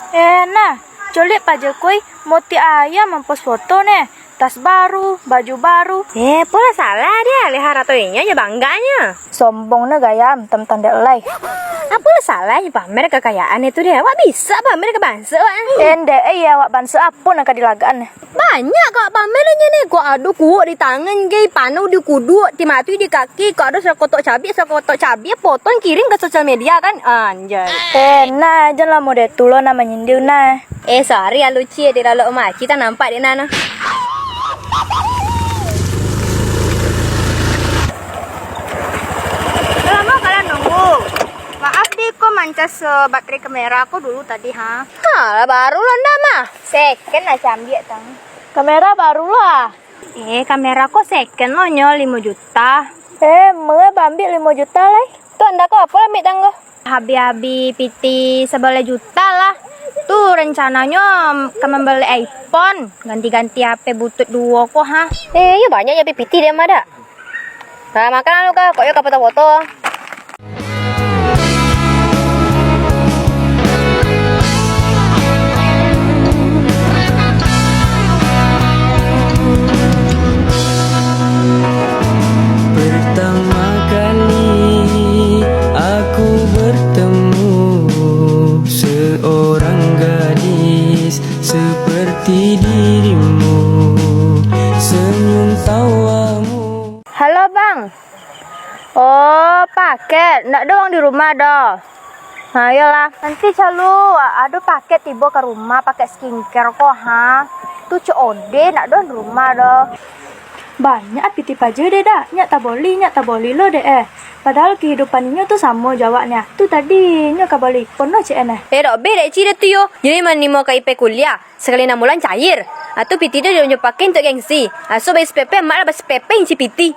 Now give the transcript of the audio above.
Nah, colik Pak Jokowi moti ayam mempost foto nih. Tas baru, baju baru. Pola salah dia, lihat ratoinya ya bangganya. Sombong na gayam, tem tanda elai. Apa salahnya pamer kekayaan itu dia? Wak bisa pamer ke bangsa, Wak. Ende ya wak bansa apa nak dilagaan. Banyak kok pamernya nih. Kok ada kuat di tangan, gay panu di kudu, di mati di kaki. Kok ada sekotok cabai, potong kirim ke sosial media kan, anjay. Nah, janganlah mau detulo nama nyindir nah. Sorry ya lucu ya di dalam emak kita nampak di nana. Lama kalian nunggu. Maaf deh, kok mancas baterai kamera aku dulu tadi, ha? Baru lo ndak mah. Second lah cambiak tang. Kamera baru lah. Kamera kok second lo nyol 5 juta. Mengenai bambil 5 juta lah. Tuh anda kok apa ambil tanggo? Habi-habi piti 11 juta lah. Tuh rencananya membeli iPhone, ganti-ganti HP butut 2 kok ha. Ya banyak ya piti dia mah dak. Nah, makan lu kak, kok ya kapal foto. Pertama kali aku bertemu seorang gadis seperti dirimu, senyum tawamu. Halo bang. Oh paket, ndak doang di rumah dah. Nah iyalah, nanti selalu ada paket tiba ke rumah pakai skincare kok ha. Tuh COD ndak doang di rumah dah. Banyak pitip aja deh dah, nyak tak boleh lo deh Padahal kehidupannya tuh sama jawabnya. Tuh tadi nyak kabalik pono cek Dok beda ciri tuh yo. Jadi mana mau ke IP kuliah, sekali 6 bulan cair. Atau PT dia pakai untuk gengsi. So bayar SPP, malah bayar SPP yang si PT.